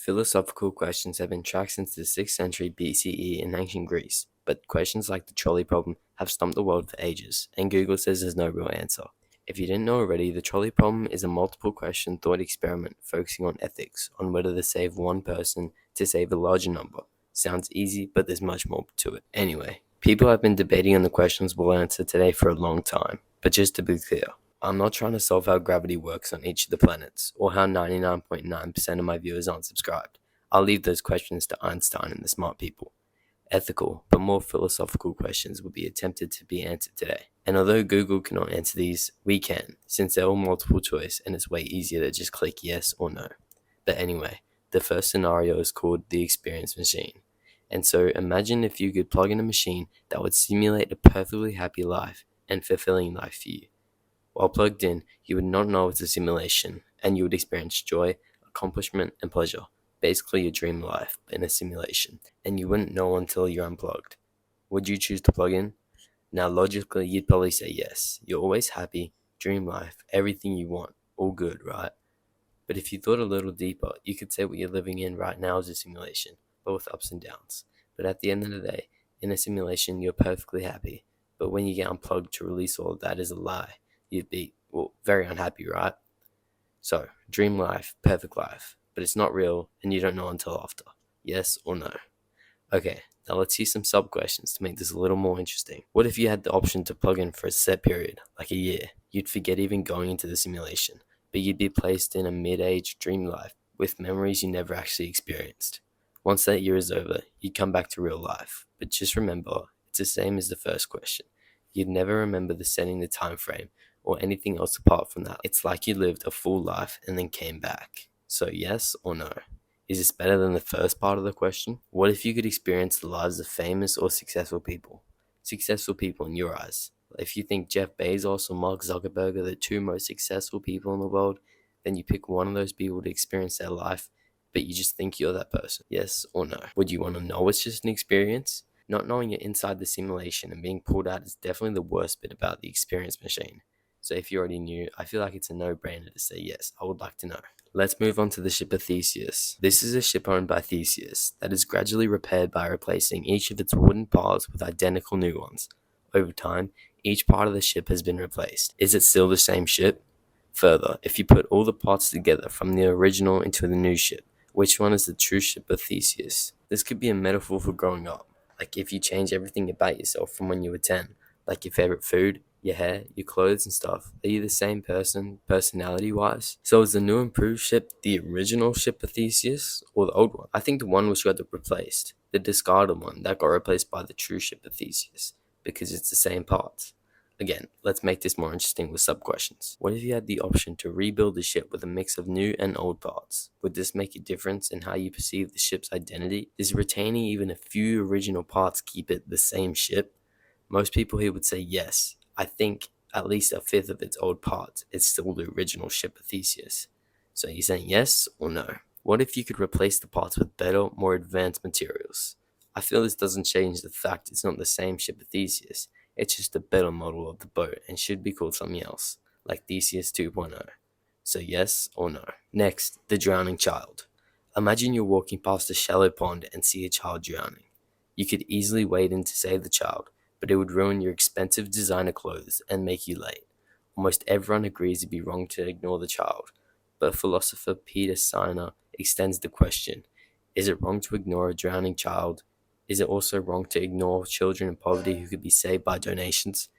Philosophical questions have been tracked since the 6th century BCE in ancient Greece, but questions like the trolley problem have stumped the world for ages, and Google says there's no real answer. If you didn't know already, the trolley problem is a multiple question thought experiment focusing on ethics, on whether to save one person to save a larger number. Sounds easy, but there's much more to it. Anyway, people have been debating on the questions we'll answer today for a long time, but just to be clear, I'm not trying to solve how gravity works on each of the planets, or how 99.9% of my viewers aren't subscribed. I'll leave those questions to Einstein and the smart people. Ethical, but more philosophical questions will be attempted to be answered today. And although Google cannot answer these, we can, since they're all multiple choice and it's way easier to just click yes or no. But anyway, the first scenario is called the experience machine. And so imagine if you could plug in a machine that would simulate a perfectly happy life and fulfilling life for you. While plugged in, you would not know it's a simulation, and you would experience joy, accomplishment, and pleasure. Basically your dream life, but in a simulation, and you wouldn't know until you're unplugged. Would you choose to plug in? Now logically, you'd probably say yes. You're always happy, dream life, everything you want, all good, right? But if you thought a little deeper, you could say what you're living in right now is a simulation, but with ups and downs. But at the end of the day, in a simulation, you're perfectly happy. But when you get unplugged to release all of that is a lie, you'd be, well, very unhappy, right? So, dream life, perfect life, but it's not real and you don't know until after. Yes or no? Okay, now let's see some sub questions to make this a little more interesting. What if you had the option to plug in for a set period, like a year? You'd forget even going into the simulation, but you'd be placed in a mid-age dream life with memories you never actually experienced. Once that year is over, you'd come back to real life, but just remember, it's the same as the first question. You'd never remember the setting, the time frame, or anything else apart from that. It's like you lived a full life and then came back. So yes or no? Is this better than the first part of the question? What if you could experience the lives of famous or successful people? Successful people in your eyes. If you think Jeff Bezos or Mark Zuckerberg are the two most successful people in the world, then you pick one of those people to experience their life, but you just think you're that person. Yes or no? Would you want to know it's just an experience? Not knowing you're inside the simulation and being pulled out is definitely the worst bit about the experience machine. So if you already knew, I feel like it's a no-brainer to say yes, I would like to know. Let's move on to the ship of Theseus. This is a ship owned by Theseus that is gradually repaired by replacing each of its wooden parts with identical new ones. Over time, each part of the ship has been replaced. Is it still the same ship? Further, if you put all the parts together from the original into the new ship, which one is the true ship of Theseus? This could be a metaphor for growing up. Like if you change everything about yourself from when you were 10, like your favorite food, your hair, your clothes and stuff, are you the same person, personality-wise? So is the new improved ship the original ship of Theseus, or the old one? I think the one which got replaced, the discarded one that got replaced by the true ship of Theseus, because it's the same parts. Again, let's make this more interesting with sub-questions. What if you had the option to rebuild the ship with a mix of new and old parts? Would this make a difference in how you perceive the ship's identity? Does retaining even a few original parts keep it the same ship? Most people here would say yes. I think at least a fifth of its old parts is still the original ship of Theseus. So you're saying yes or no? What if you could replace the parts with better, more advanced materials? I feel this doesn't change the fact it's not the same ship of Theseus. It's just a better model of the boat and should be called something else, like Theseus 2.0. So yes or no? Next, the drowning child. Imagine you're walking past a shallow pond and see a child drowning. You could easily wade in to save the child, but it would ruin your expensive designer clothes and make you late. Almost everyone agrees it'd be wrong to ignore the child, but philosopher Peter Siner extends the question. Is it wrong to ignore a drowning child? Is it also wrong to ignore children in poverty who could be saved by donations?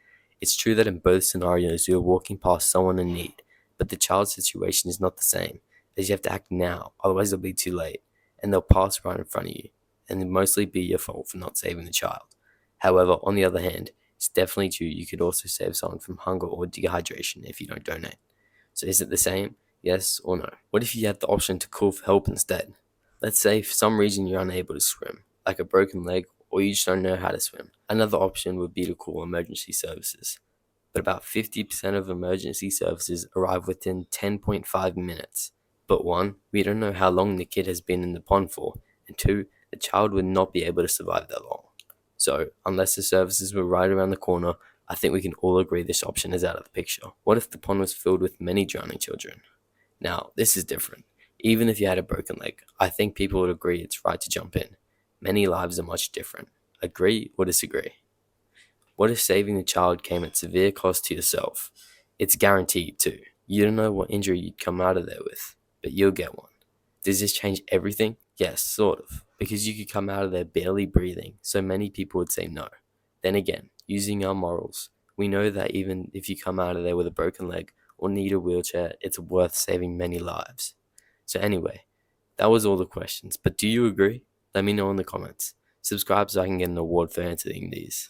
It's true that in both scenarios you are walking past someone in need, but the child's situation is not the same, as you have to act now, otherwise it'll be too late, and they'll pass right in front of you, and it'll mostly be your fault for not saving the child. However, on the other hand, it's definitely true you could also save someone from hunger or dehydration if you don't donate. So is it the same? Yes or no? What if you had the option to call for help instead? Let's say for some reason you're unable to swim, like a broken leg, or you just don't know how to swim. Another option would be to call emergency services. But about 50% of emergency services arrive within 10.5 minutes. But one, we don't know how long the kid has been in the pond for, and two, the child would not be able to survive that long. So, unless the services were right around the corner, I think we can all agree this option is out of the picture. What if the pond was filled with many drowning children? Now, this is different. Even if you had a broken leg, I think people would agree it's right to jump in. Many lives are much different. Agree or disagree? What if saving the child came at severe cost to yourself? It's guaranteed too. You don't know what injury you'd come out of there with, but you'll get one. Does this change everything? Yes, sort of. Because you could come out of there barely breathing, so many people would say no. Then again, using our morals, we know that even if you come out of there with a broken leg or need a wheelchair, it's worth saving many lives. So anyway, that was all the questions, but do you agree? Let me know in the comments. Subscribe so I can get an award for answering these.